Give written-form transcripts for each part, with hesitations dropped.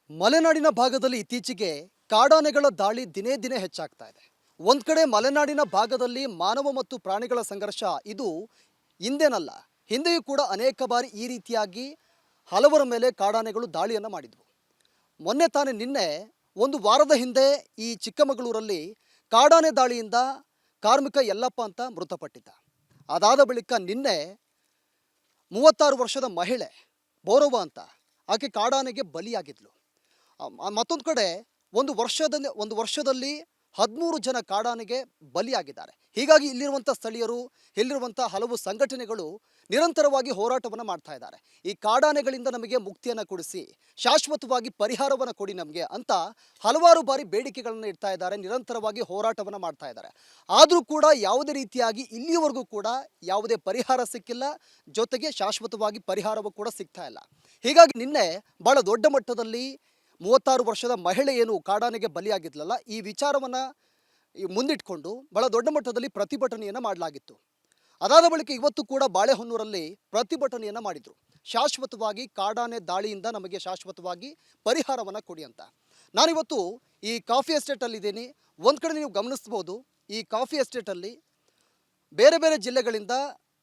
ಮಲೆನಾಡಿನ ಭಾಗದಲ್ಲಿ ಇತ್ತೀಚೆಗೆ ಕಾಡಾನೆಗಳ ದಾಳಿ ದಿನೇ ದಿನೇ ಹೆಚ್ಚಾಗ್ತಾ ಇದೆ. ಒಂದ್ ಕಡೆ ಮಲೆನಾಡಿನ ಭಾಗದಲ್ಲಿ ಮಾನವ ಮತ್ತು ಪ್ರಾಣಿಗಳ ಸಂಘರ್ಷ ಇದು ಹಿಂದೇನಲ್ಲ, ಹಿಂದೆಯೂ ಕೂಡ ಅನೇಕ ಬಾರಿ ಈ ರೀತಿಯಾಗಿ ಹಲವರ ಮೇಲೆ ಕಾಡಾನೆಗಳು ದಾಳಿಯನ್ನು ಮಾಡಿದ್ವು. ಮೊನ್ನೆ ತಾನೇ ನಿನ್ನೆ ಒಂದು ವಾರದ ಹಿಂದೆ ಈ ಚಿಕ್ಕಮಗಳೂರಲ್ಲಿ ಕಾಡಾನೆ ದಾಳಿಯಿಂದ ಕಾರ್ಮಿಕ ಯಲ್ಲಪ್ಪ ಅಂತ ಮೃತಪಟ್ಟಿದ್ದ. ಅದಾದ ಬಳಿಕ ನಿನ್ನೆ 36 ವರ್ಷದ ಮಹಿಳೆ ಬೋರವ್ವ ಅಂತ ಆಕೆ ಕಾಡಾನೆಗೆ ಬಲಿಯಾಗಿದ್ಲು. ಮತ್ತೊಂದು ಕಡೆ ಒಂದು ವರ್ಷದಲ್ಲಿ 13 ಜನ ಕಾಡಾನೆಗೆ ಬಲಿಯಾಗಿದ್ದಾರೆ. ಹೀಗಾಗಿ ಇಲ್ಲಿರುವಂಥ ಸ್ಥಳೀಯರು, ಇಲ್ಲಿರುವಂಥ ಹಲವು ಸಂಘಟನೆಗಳು ನಿರಂತರವಾಗಿ ಹೋರಾಟವನ್ನು ಮಾಡ್ತಾ ಇದ್ದಾರೆ. ಈ ಕಾಡಾನೆಗಳಿಂದ ನಮಗೆ ಮುಕ್ತಿಯನ್ನು ಕೊಡಿಸಿ, ಶಾಶ್ವತವಾಗಿ ಪರಿಹಾರವನ್ನು ಕೊಡಿ ನಮಗೆ ಅಂತ ಹಲವಾರು ಬಾರಿ ಬೇಡಿಕೆಗಳನ್ನು ಇಡ್ತಾ ಇದ್ದಾರೆ, ನಿರಂತರವಾಗಿ ಹೋರಾಟವನ್ನು ಮಾಡ್ತಾ ಇದ್ದಾರೆ. ಆದರೂ ಕೂಡ ಯಾವುದೇ ರೀತಿಯಾಗಿ ಇಲ್ಲಿಯವರೆಗೂ ಕೂಡ ಯಾವುದೇ ಪರಿಹಾರ ಸಿಕ್ಕಿಲ್ಲ, ಜೊತೆಗೆ ಶಾಶ್ವತವಾಗಿ ಪರಿಹಾರವೂ ಕೂಡ ಸಿಗ್ತಾ ಇಲ್ಲ. ಹೀಗಾಗಿ ನಿನ್ನೆ ಬಹಳ ದೊಡ್ಡ ಮಟ್ಟದಲ್ಲಿ 36 ವರ್ಷದ ಮಹಿಳೆ ಏನು ಕಾಡಾನೆಗೆ ಬಲಿಯಾಗಿದ್ಲಲ್ಲ, ಈ ವಿಚಾರವನ್ನು ಮುಂದಿಟ್ಕೊಂಡು ಬಹಳ ದೊಡ್ಡ ಮಟ್ಟದಲ್ಲಿ ಪ್ರತಿಭಟನೆಯನ್ನು ಮಾಡಲಾಗಿತ್ತು. ಅದಾದ ಬಳಿಕ ಇವತ್ತು ಕೂಡ ಬಾಳೆಹೊನ್ನೂರಲ್ಲಿ ಪ್ರತಿಭಟನೆಯನ್ನು ಮಾಡಿದರು. ಶಾಶ್ವತವಾಗಿ ಕಾಡಾನೆ ದಾಳಿಯಿಂದ ನಮಗೆ ಶಾಶ್ವತವಾಗಿ ಪರಿಹಾರವನ್ನು ಕೊಡಿ ಅಂತ. ನಾನಿವತ್ತು ಈ ಕಾಫಿ ಎಸ್ಟೇಟಲ್ಲಿದ್ದೀನಿ. ಒಂದು ಕಡೆ ನೀವು ಗಮನಿಸ್ಬೋದು, ಈ ಕಾಫಿ ಎಸ್ಟೇಟಲ್ಲಿ ಬೇರೆ ಬೇರೆ ಜಿಲ್ಲೆಗಳಿಂದ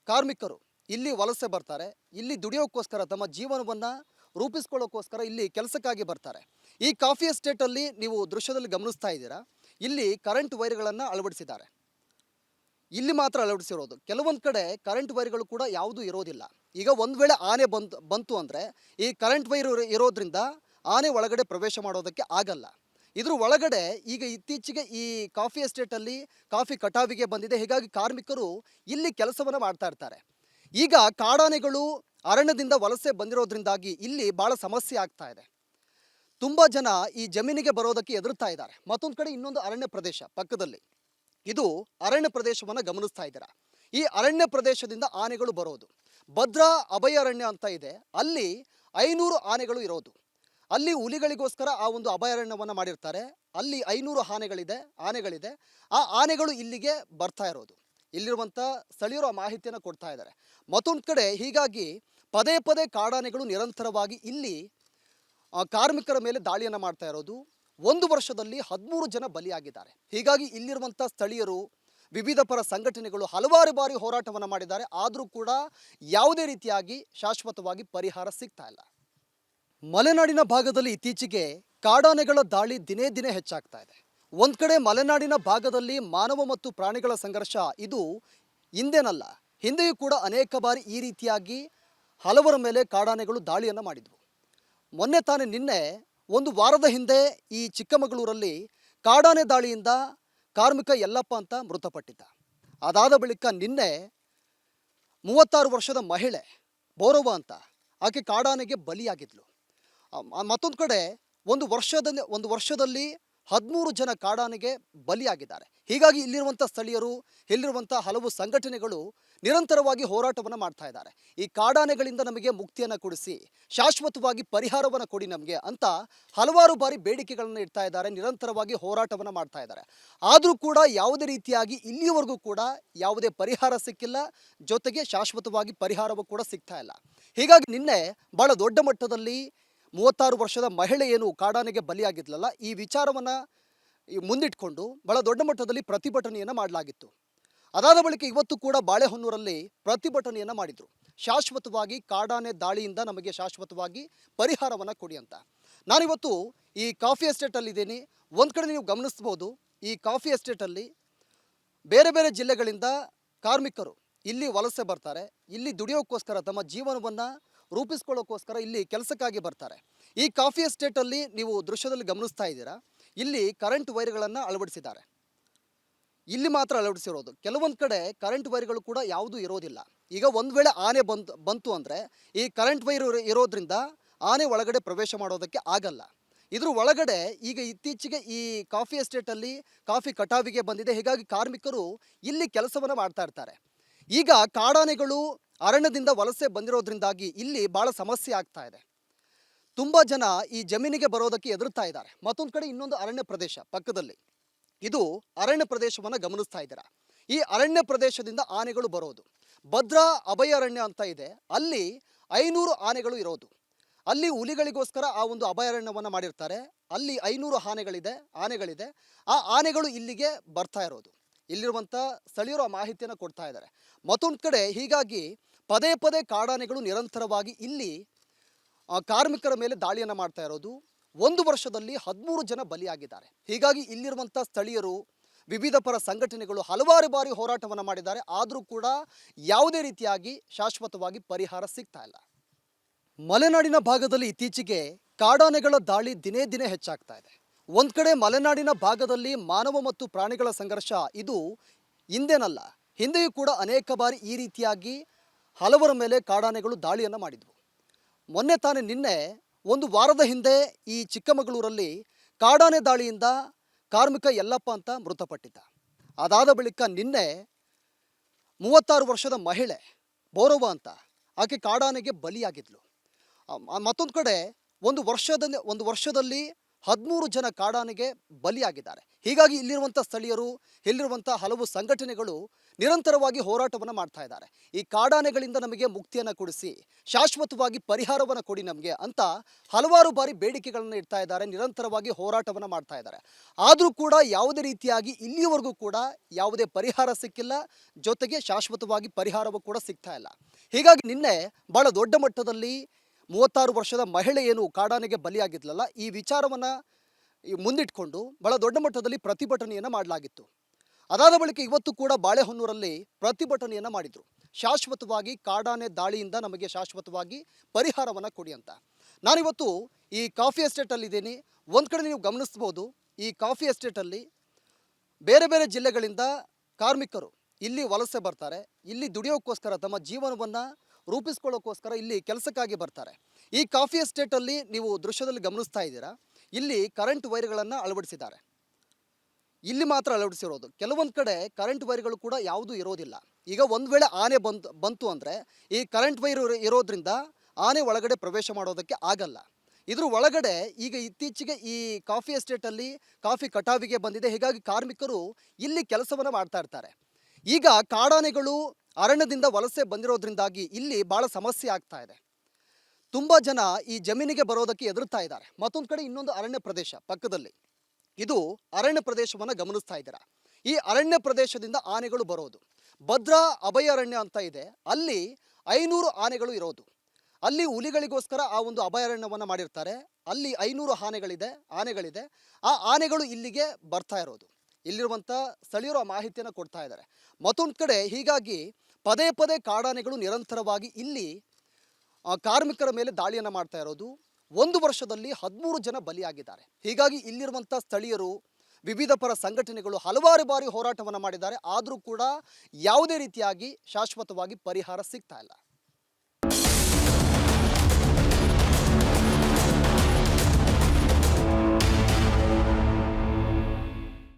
ಕಾರ್ಮಿಕರು ಇಲ್ಲಿ ವಲಸೆ ಬರ್ತಾರೆ. ಇಲ್ಲಿ ದುಡಿಯೋಕ್ಕೋಸ್ಕರ, ತಮ್ಮ ಜೀವನವನ್ನು ರೂಪಿಸ್ಕೊಳ್ಳೋಕ್ಕೋಸ್ಕರ ಇಲ್ಲಿ ಕೆಲಸಕ್ಕಾಗಿ ಬರ್ತಾರೆ. ಈ ಕಾಫಿ ಎಸ್ಟೇಟಲ್ಲಿ ನೀವು ದೃಶ್ಯದಲ್ಲಿ ಗಮನಿಸ್ತಾ ಇದ್ದೀರಾ, ಇಲ್ಲಿ ಕರೆಂಟ್ ವೈರ್ಗಳನ್ನು ಅಳವಡಿಸಿದ್ದಾರೆ. ಇಲ್ಲಿ ಮಾತ್ರ ಅಳವಡಿಸಿರೋದು. ಕೆಲವೊಂದು ಕಡೆ ಕರೆಂಟ್ ವೈರ್ಗಳು ಕೂಡ ಯಾವುದೂ ಇರೋದಿಲ್ಲ. ಈಗ ಒಂದು ವೇಳೆ ಆನೆ ಬಂತು ಅಂದರೆ ಈ ಕರೆಂಟ್ ವೈರ್ ಇರೋದ್ರಿಂದ ಆನೆ ಒಳಗಡೆ ಪ್ರವೇಶ ಮಾಡೋದಕ್ಕೆ ಆಗಲ್ಲ. ಇದ್ರ ಒಳಗಡೆ ಈಗ ಇತ್ತೀಚೆಗೆ ಈ ಕಾಫಿ ಎಸ್ಟೇಟಲ್ಲಿ ಕಾಫಿ ಕಟಾವಿಗೆ ಬಂದಿದೆ. ಹೀಗಾಗಿ ಕಾರ್ಮಿಕರು ಇಲ್ಲಿ ಕೆಲಸವನ್ನು ಮಾಡ್ತಾ ಇರ್ತಾರೆ. ಈಗ ಕಾಡಾನೆಗಳು ಅರಣ್ಯದಿಂದ ವಲಸೆ ಬಂದಿರೋದ್ರಿಂದಾಗಿ ಇಲ್ಲಿ ಭಾಳ ಸಮಸ್ಯೆ ಆಗ್ತಾ ಇದೆ. ತುಂಬ ಜನ ಈ ಜಮೀನಿಗೆ ಬರೋದಕ್ಕೆ ಹೆದರ್ತಾ ಇದ್ದಾರೆ. ಮತ್ತೊಂದು ಕಡೆ ಇನ್ನೊಂದು ಅರಣ್ಯ ಪ್ರದೇಶ ಪಕ್ಕದಲ್ಲಿ, ಇದು ಅರಣ್ಯ ಪ್ರದೇಶವನ್ನು ಗಮನಿಸ್ತಾ ಇದ್ದೀರಾ. ಈ ಅರಣ್ಯ ಪ್ರದೇಶದಿಂದ ಆನೆಗಳು ಬರೋದು. ಭದ್ರಾ ಅಭಯಾರಣ್ಯ ಅಂತ ಇದೆ, ಅಲ್ಲಿ 500 ಆನೆಗಳು ಇರೋದು. ಅಲ್ಲಿ ಹುಲಿಗಳಿಗೋಸ್ಕರ ಆ ಒಂದು ಅಭಯಾರಣ್ಯವನ್ನು ಮಾಡಿರ್ತಾರೆ. ಅಲ್ಲಿ 500 ಆನೆಗಳಿದೆ. ಆ ಆನೆಗಳು ಇಲ್ಲಿಗೆ ಬರ್ತಾ ಇರೋದು. ಇಲ್ಲಿರುವಂಥ ಸ್ಥಳೀಯರು ಆ ಮಾಹಿತಿಯನ್ನು ಕೊಡ್ತಾ ಇದ್ದಾರೆ. ಮತ್ತೊಂದು ಕಡೆ ಹೀಗಾಗಿ ಪದೇ ಪದೇ ಕಾಡಾನೆಗಳು ನಿರಂತರವಾಗಿ ಇಲ್ಲಿ ಕಾರ್ಮಿಕರ ಮೇಲೆ ದಾಳಿಯನ್ನು ಮಾಡ್ತಾ ಇರೋದು. ಒಂದು ವರ್ಷದಲ್ಲಿ 13 ಜನ ಬಲಿಯಾಗಿದ್ದಾರೆ. ಹೀಗಾಗಿ ಇಲ್ಲಿರುವಂಥ ಸ್ಥಳೀಯರು, ವಿವಿಧ ಪರ ಸಂಘಟನೆಗಳು ಹಲವಾರು ಬಾರಿ ಹೋರಾಟವನ್ನು ಮಾಡಿದ್ದಾರೆ. ಆದರೂ ಕೂಡ ಯಾವುದೇ ರೀತಿಯಾಗಿ ಶಾಶ್ವತವಾಗಿ ಪರಿಹಾರ ಸಿಗ್ತಾ ಇಲ್ಲ. ಮಲೆನಾಡಿನ ಭಾಗದಲ್ಲಿ ಇತ್ತೀಚೆಗೆ ಕಾಡಾನೆಗಳ ದಾಳಿ ದಿನೇ ದಿನೇ ಹೆಚ್ಚಾಗ್ತಾ ಇದೆ. ಒಂದು ಕಡೆ ಮಲೆನಾಡಿನ ಭಾಗದಲ್ಲಿ ಮಾನವ ಮತ್ತು ಪ್ರಾಣಿಗಳ ಸಂಘರ್ಷ ಇದು ಹಿಂದೇನಲ್ಲ, ಹಿಂದೆಯೂ ಕೂಡ ಅನೇಕ ಬಾರಿ ಈ ರೀತಿಯಾಗಿ ಹಲವರ ಮೇಲೆ ಕಾಡಾನೆಗಳು ದಾಳಿಯನ್ನು ಮಾಡಿದ್ವು. ಮೊನ್ನೆ ತಾನೇ ನಿನ್ನೆ ಒಂದು ವಾರದ ಹಿಂದೆ ಈ ಚಿಕ್ಕಮಗಳೂರಲ್ಲಿ ಕಾಡಾನೆ ದಾಳಿಯಿಂದ ಕಾರ್ಮಿಕ ಯಲ್ಲಪ್ಪ ಅಂತ ಮೃತಪಟ್ಟಿದ್ದ. ಅದಾದ ಬಳಿಕ ನಿನ್ನೆ 36 ವರ್ಷದ ಮಹಿಳೆ ಬೋರವ್ವ ಅಂತ ಆಕೆ ಕಾಡಾನೆಗೆ ಬಲಿಯಾಗಿದ್ಲು. ಮತ್ತೊಂದು ಕಡೆ ಒಂದು ವರ್ಷದಲ್ಲಿ 13 ಜನ ಕಾಡಾನೆಗೆ ಬಲಿಯಾಗಿದ್ದಾರೆ. ಹೀಗಾಗಿ ಇಲ್ಲಿರುವಂಥ ಸ್ಥಳೀಯರು, ಇಲ್ಲಿರುವಂಥ ಹಲವು ಸಂಘಟನೆಗಳು ನಿರಂತರವಾಗಿ ಹೋರಾಟವನ್ನು ಮಾಡ್ತಾ ಇದ್ದಾರೆ. ಈ ಕಾಡಾನೆಗಳಿಂದ ನಮಗೆ ಮುಕ್ತಿಯನ್ನು ಕೊಡಿಸಿ, ಶಾಶ್ವತವಾಗಿ ಪರಿಹಾರವನ್ನು ಕೊಡಿ ನಮಗೆ ಅಂತ ಹಲವಾರು ಬಾರಿ ಬೇಡಿಕೆಗಳನ್ನು ಇಡ್ತಾ ಇದ್ದಾರೆ, ನಿರಂತರವಾಗಿ ಹೋರಾಟವನ್ನು ಮಾಡ್ತಾ ಇದ್ದಾರೆ. ಆದರೂ ಕೂಡ ಯಾವುದೇ ರೀತಿಯಾಗಿ ಇಲ್ಲಿಯವರೆಗೂ ಕೂಡ ಯಾವುದೇ ಪರಿಹಾರ ಸಿಕ್ಕಿಲ್ಲ, ಜೊತೆಗೆ ಶಾಶ್ವತವಾಗಿ ಪರಿಹಾರವೂ ಕೂಡ ಸಿಗ್ತಾ ಇಲ್ಲ. ಹೀಗಾಗಿ ನಿನ್ನೆ ಭಾಳ ದೊಡ್ಡ ಮಟ್ಟದಲ್ಲಿ 36 ವರ್ಷದ ಮಹಿಳೆ ಏನು ಕಾಡಾನೆಗೆ ಬಲಿಯಾಗಿದ್ಲಲ್ಲ, ಈ ವಿಚಾರವನ್ನು ಮುಂದಿಟ್ಕೊಂಡು ಬಹಳ ದೊಡ್ಡ ಮಟ್ಟದಲ್ಲಿ ಪ್ರತಿಭಟನೆಯನ್ನು ಮಾಡಲಾಗಿತ್ತು. ಅದಾದ ಬಳಿಕ ಇವತ್ತು ಕೂಡ ಬಾಳೆಹೊನ್ನೂರಲ್ಲಿ ಪ್ರತಿಭಟನೆಯನ್ನು ಮಾಡಿದರು. ಶಾಶ್ವತವಾಗಿ ಕಾಡಾನೆ ದಾಳಿಯಿಂದ ನಮಗೆ ಶಾಶ್ವತವಾಗಿ ಪರಿಹಾರವನ್ನು ಕೊಡಿ ಅಂತ. ನಾನಿವತ್ತು ಈ ಕಾಫಿ ಎಸ್ಟೇಟಲ್ಲಿದ್ದೀನಿ. ಒಂದು ಕಡೆ ನೀವು ಗಮನಿಸ್ಬೋದು, ಈ ಕಾಫಿ ಎಸ್ಟೇಟಲ್ಲಿ ಬೇರೆ ಬೇರೆ ಜಿಲ್ಲೆಗಳಿಂದ ಕಾರ್ಮಿಕರು ಇಲ್ಲಿ ವಲಸೆ ಬರ್ತಾರೆ. ಇಲ್ಲಿ ದುಡಿಯೋಕ್ಕೋಸ್ಕರ, ತಮ್ಮ ಜೀವನವನ್ನು ರೂಪಿಸ್ಕೊಳ್ಳೋಕ್ಕೋಸ್ಕರ ಇಲ್ಲಿ ಕೆಲಸಕ್ಕಾಗಿ ಬರ್ತಾರೆ. ಈ ಕಾಫಿ ಎಸ್ಟೇಟಲ್ಲಿ ನೀವು ದೃಶ್ಯದಲ್ಲಿ ಗಮನಿಸ್ತಾ ಇದ್ದೀರಾ, ಇಲ್ಲಿ ಕರೆಂಟ್ ವೈರ್ಗಳನ್ನು ಅಳವಡಿಸಿದ್ದಾರೆ. ಇಲ್ಲಿ ಮಾತ್ರ ಅಳವಡಿಸಿರೋದು. ಕೆಲವೊಂದು ಕಡೆ ಕರೆಂಟ್ ವೈರ್ಗಳು ಕೂಡ ಯಾವುದೂ ಇರೋದಿಲ್ಲ. ಈಗ ಒಂದು ವೇಳೆ ಆನೆ ಬಂತು ಅಂದರೆ ಈ ಕರೆಂಟ್ ವೈರ್ ಇರೋದ್ರಿಂದ ಆನೆ ಒಳಗಡೆ ಪ್ರವೇಶ ಮಾಡೋದಕ್ಕೆ ಆಗಲ್ಲ. ಇದ್ರ ಒಳಗಡೆ ಈಗ ಇತ್ತೀಚೆಗೆ ಈ ಕಾಫಿ ಎಸ್ಟೇಟಲ್ಲಿ ಕಾಫಿ ಕಟಾವಿಗೆ ಬಂದಿದೆ. ಹೀಗಾಗಿ ಕಾರ್ಮಿಕರು ಇಲ್ಲಿ ಕೆಲಸವನ್ನು ಮಾಡ್ತಾ ಇರ್ತಾರೆ. ಈಗ ಕಾಡಾನೆಗಳು ಅರಣ್ಯದಿಂದ ವಲಸೆ ಬಂದಿರೋದ್ರಿಂದಾಗಿ ಇಲ್ಲಿ ಭಾಳ ಸಮಸ್ಯೆ ಆಗ್ತಾ ಇದೆ. ತುಂಬ ಜನ ಈ ಜಮೀನಿಗೆ ಬರೋದಕ್ಕೆ ಹೆದರ್ತಾ ಇದ್ದಾರೆ. ಮತ್ತೊಂದು ಕಡೆ ಇನ್ನೊಂದು ಅರಣ್ಯ ಪ್ರದೇಶ ಪಕ್ಕದಲ್ಲಿ, ಇದು ಅರಣ್ಯ ಪ್ರದೇಶವನ್ನು ಗಮನಿಸ್ತಾ ಇದ್ದೀರಾ. ಈ ಅರಣ್ಯ ಪ್ರದೇಶದಿಂದ ಆನೆಗಳು ಬರೋದು. ಭದ್ರಾ ಅಭಯಾರಣ್ಯ ಅಂತ ಇದೆ, ಅಲ್ಲಿ 500 ಆನೆಗಳು ಇರೋದು. ಅಲ್ಲಿ ಹುಲಿಗಳಿಗೋಸ್ಕರ ಆ ಒಂದು ಅಭಯಾರಣ್ಯವನ್ನು ಮಾಡಿರ್ತಾರೆ. ಅಲ್ಲಿ 500 ಆನೆಗಳಿದೆ. ಆ ಆನೆಗಳು ಇಲ್ಲಿಗೆ ಬರ್ತಾ ಇರೋದು. ಇಲ್ಲಿರುವಂಥ ಸ್ಥಳೀಯರು ಆ ಮಾಹಿತಿಯನ್ನು ಕೊಡ್ತಾ ಇದ್ದಾರೆ. ಮತ್ತೊಂದು ಕಡೆ ಹೀಗಾಗಿ ಪದೇ ಪದೇ ಕಾಡಾನೆಗಳು ನಿರಂತರವಾಗಿ ಇಲ್ಲಿ ಕಾರ್ಮಿಕರ ಮೇಲೆ ದಾಳಿಯನ್ನು ಮಾಡ್ತಾ ಇರೋದು. ಒಂದು ವರ್ಷದಲ್ಲಿ 13 ಜನ ಬಲಿಯಾಗಿದ್ದಾರೆ. ಹೀಗಾಗಿ ಇಲ್ಲಿರುವಂಥ ಸ್ಥಳೀಯರು, ವಿವಿಧ ಪರ ಸಂಘಟನೆಗಳು ಹಲವಾರು ಬಾರಿ ಹೋರಾಟವನ್ನು ಮಾಡಿದ್ದಾರೆ. ಆದರೂ ಕೂಡ ಯಾವುದೇ ರೀತಿಯಾಗಿ ಶಾಶ್ವತವಾಗಿ ಪರಿಹಾರ ಸಿಗ್ತಾ ಇಲ್ಲ. ಮಲೆನಾಡಿನ ಭಾಗದಲ್ಲಿ ಇತ್ತೀಚೆಗೆ ಕಾಡಾನೆಗಳ ದಾಳಿ ದಿನೇ ದಿನೇ ಹೆಚ್ಚಾಗ್ತಾ ಇದೆ. ಒಂದು ಕಡೆ ಮಲೆನಾಡಿನ ಭಾಗದಲ್ಲಿ ಮಾನವ ಮತ್ತು ಪ್ರಾಣಿಗಳ ಸಂಘರ್ಷ ಇದು ಇಂದೇನಲ್ಲ, ಹಿಂದೆಯೂ ಕೂಡ ಅನೇಕ ಬಾರಿ ಈ ರೀತಿಯಾಗಿ ಹಲವರ ಮೇಲೆ ಕಾಡಾನೆಗಳು ದಾಳಿಯನ್ನು ಮಾಡಿದ್ವು. ಮೊನ್ನೆ ತಾನೇ ನಿನ್ನೆ ಒಂದು ವಾರದ ಹಿಂದೆ ಈ ಚಿಕ್ಕಮಗಳೂರಲ್ಲಿ ಕಾಡಾನೆ ದಾಳಿಯಿಂದ ಕಾರ್ಮಿಕ ಯಲ್ಲಪ್ಪ ಅಂತ ಮೃತಪಟ್ಟಿದ್ದ. ಅದಾದ ಬಳಿಕ ನಿನ್ನೆ 36 ವರ್ಷದ ಮಹಿಳೆ ಬೋರವ್ವ ಅಂತ ಆಕೆ ಕಾಡಾನೆಗೆ ಬಲಿಯಾಗಿದ್ಲು. ಮತ್ತೊಂದು ಕಡೆ ಒಂದು ವರ್ಷದಲ್ಲಿ 13 ಜನ ಕಾಡಾನೆಗೆ ಬಲಿಯಾಗಿದ್ದಾರೆ. ಹೀಗಾಗಿ ಇಲ್ಲಿರುವಂಥ ಸ್ಥಳೀಯರು, ಇಲ್ಲಿರುವಂಥ ಹಲವು ಸಂಘಟನೆಗಳು ನಿರಂತರವಾಗಿ ಹೋರಾಟವನ್ನು ಮಾಡ್ತಾ ಇದ್ದಾರೆ. ಈ ಕಾಡಾನೆಗಳಿಂದ ನಮಗೆ ಮುಕ್ತಿಯನ್ನು ಕೊಡಿಸಿ, ಶಾಶ್ವತವಾಗಿ ಪರಿಹಾರವನ್ನು ಕೊಡಿ ನಮಗೆ ಅಂತ ಹಲವಾರು ಬಾರಿ ಬೇಡಿಕೆಗಳನ್ನು ಇಡ್ತಾ ಇದ್ದಾರೆ. ನಿರಂತರವಾಗಿ ಹೋರಾಟವನ್ನು ಮಾಡ್ತಾ ಇದ್ದಾರೆ. ಆದರೂ ಕೂಡ ಯಾವುದೇ ರೀತಿಯಾಗಿ ಇಲ್ಲಿಯವರೆಗೂ ಕೂಡ ಯಾವುದೇ ಪರಿಹಾರ ಸಿಕ್ಕಿಲ್ಲ. ಜೊತೆಗೆ ಶಾಶ್ವತವಾಗಿ ಪರಿಹಾರವೂ ಕೂಡ ಸಿಗ್ತಾ ಇಲ್ಲ. ಹೀಗಾಗಿ ನಿನ್ನೆ ಬಹಳ ದೊಡ್ಡ ಮಟ್ಟದಲ್ಲಿ 36 ವರ್ಷದ ಮಹಿಳೆ ಏನು ಕಾಡಾನೆಗೆ ಬಲಿಯಾಗಿದ್ಲಲ್ಲ, ಈ ವಿಚಾರವನ್ನು ಮುಂದಿಟ್ಕೊಂಡು ಬಹಳ ದೊಡ್ಡ ಮಟ್ಟದಲ್ಲಿ ಪ್ರತಿಭಟನೆಯನ್ನು ಮಾಡಲಾಗಿತ್ತು. ಅದಾದ ಬಳಿಕ ಇವತ್ತು ಕೂಡ ಬಾಳೆಹೊನ್ನೂರಲ್ಲಿ ಪ್ರತಿಭಟನೆಯನ್ನು ಮಾಡಿದರು. ಶಾಶ್ವತವಾಗಿ ಕಾಡಾನೆ ದಾಳಿಯಿಂದ ನಮಗೆ ಶಾಶ್ವತವಾಗಿ ಪರಿಹಾರವನ್ನು ಕೊಡಿ ಅಂತ. ನಾನಿವತ್ತು ಈ ಕಾಫಿ ಎಸ್ಟೇಟಲ್ಲಿದ್ದೀನಿ. ಒಂದು ಕಡೆ ನೀವು ಗಮನಿಸ್ಬೋದು, ಈ ಕಾಫಿ ಎಸ್ಟೇಟಲ್ಲಿ ಬೇರೆ ಬೇರೆ ಜಿಲ್ಲೆಗಳಿಂದ ಕಾರ್ಮಿಕರು ಇಲ್ಲಿ ವಲಸೆ ಬರ್ತಾರೆ. ಇಲ್ಲಿ ದುಡಿಯೋಕ್ಕೋಸ್ಕರ, ತಮ್ಮ ಜೀವನವನ್ನು ರೂಪಿಸ್ಕೊಳ್ಳೋಕ್ಕೋಸ್ಕರ ಇಲ್ಲಿ ಕೆಲಸಕ್ಕಾಗಿ ಬರ್ತಾರೆ. ಈ ಕಾಫಿ ಎಸ್ಟೇಟಲ್ಲಿ ನೀವು ದೃಶ್ಯದಲ್ಲಿ ಗಮನಿಸ್ತಾ ಇದ್ದೀರಾ, ಇಲ್ಲಿ ಕರೆಂಟ್ ವೈರ್ಗಳನ್ನು ಅಳವಡಿಸಿದ್ದಾರೆ. ಇಲ್ಲಿ ಮಾತ್ರ ಅಳವಡಿಸಿರೋದು. ಕೆಲವೊಂದು ಕಡೆ ಕರೆಂಟ್ ವೈರ್ಗಳು ಕೂಡ ಯಾವುದೂ ಇರೋದಿಲ್ಲ. ಈಗ ಒಂದು ವೇಳೆ ಆನೆ ಬಂತು ಅಂದರೆ ಈ ಕರೆಂಟ್ ವೈರ್ ಇರೋದ್ರಿಂದ ಆನೆ ಒಳಗಡೆ ಪ್ರವೇಶ ಮಾಡೋದಕ್ಕೆ ಆಗಲ್ಲ. ಇದ್ರ ಒಳಗಡೆ ಈಗ ಇತ್ತೀಚೆಗೆ ಈ ಕಾಫಿ ಎಸ್ಟೇಟಲ್ಲಿ ಕಾಫಿ ಕಟಾವಿಗೆ ಬಂದಿದೆ. ಹೀಗಾಗಿ ಕಾರ್ಮಿಕರು ಇಲ್ಲಿ ಕೆಲಸವನ್ನು ಮಾಡ್ತಾ ಇರ್ತಾರೆ. ಈಗ ಕಾಡಾನೆಗಳು ಅರಣ್ಯದಿಂದ ವಲಸೆ ಬಂದಿರೋದ್ರಿಂದಾಗಿ ಇಲ್ಲಿ ಭಾಳ ಸಮಸ್ಯೆ ಆಗ್ತಾ ಇದೆ. ತುಂಬ ಜನ ಈ ಜಮೀನಿಗೆ ಬರೋದಕ್ಕೆ ಹೆದರ್ತಾ ಇದ್ದಾರೆ. ಮತ್ತೊಂದು ಕಡೆ ಇನ್ನೊಂದು ಅರಣ್ಯ ಪ್ರದೇಶ ಪಕ್ಕದಲ್ಲಿ, ಇದು ಅರಣ್ಯ ಪ್ರದೇಶವನ್ನು ಗಮನಿಸ್ತಾ ಇದ್ದೀರಾ. ಈ ಅರಣ್ಯ ಪ್ರದೇಶದಿಂದ ಆನೆಗಳು ಬರೋದು. ಭದ್ರಾ ಅಭಯಾರಣ್ಯ ಅಂತ ಇದೆ, ಅಲ್ಲಿ 500 ಆನೆಗಳು ಇರೋದು. ಅಲ್ಲಿ ಹುಲಿಗಳಿಗೋಸ್ಕರ ಆ ಒಂದು ಅಭಯಾರಣ್ಯವನ್ನು ಮಾಡಿರ್ತಾರೆ. ಅಲ್ಲಿ 500 ಆನೆಗಳಿದೆ. ಆ ಆನೆಗಳು ಇಲ್ಲಿಗೆ ಬರ್ತಾ ಇರೋದು. ಇಲ್ಲಿರುವಂಥ ಸ್ಥಳೀಯರು ಆ ಮಾಹಿತಿಯನ್ನು ಕೊಡ್ತಾ ಇದ್ದಾರೆ. ಮತ್ತೊಂದು ಕಡೆ ಹೀಗಾಗಿ ಪದೇ ಪದೇ ಕಾಡಾನೆಗಳು ನಿರಂತರವಾಗಿ ಇಲ್ಲಿ ಕಾರ್ಮಿಕರ ಮೇಲೆ ದಾಳಿಯನ್ನು ಮಾಡ್ತಾ ಇರೋದು. ಒಂದು ವರ್ಷದಲ್ಲಿ 13 ಜನ ಬಲಿಯಾಗಿದ್ದಾರೆ. ಹೀಗಾಗಿ ಇಲ್ಲಿರುವಂಥ ಸ್ಥಳೀಯರು, ವಿವಿಧ ಪರ ಸಂಘಟನೆಗಳು ಹಲವಾರು ಬಾರಿ ಹೋರಾಟವನ್ನು ಮಾಡಿದ್ದಾರೆ. ಆದರೂ ಕೂಡ ಯಾವುದೇ ರೀತಿಯಾಗಿ ಶಾಶ್ವತವಾಗಿ ಪರಿಹಾರ ಸಿಗ್ತಾ ಇಲ್ಲ.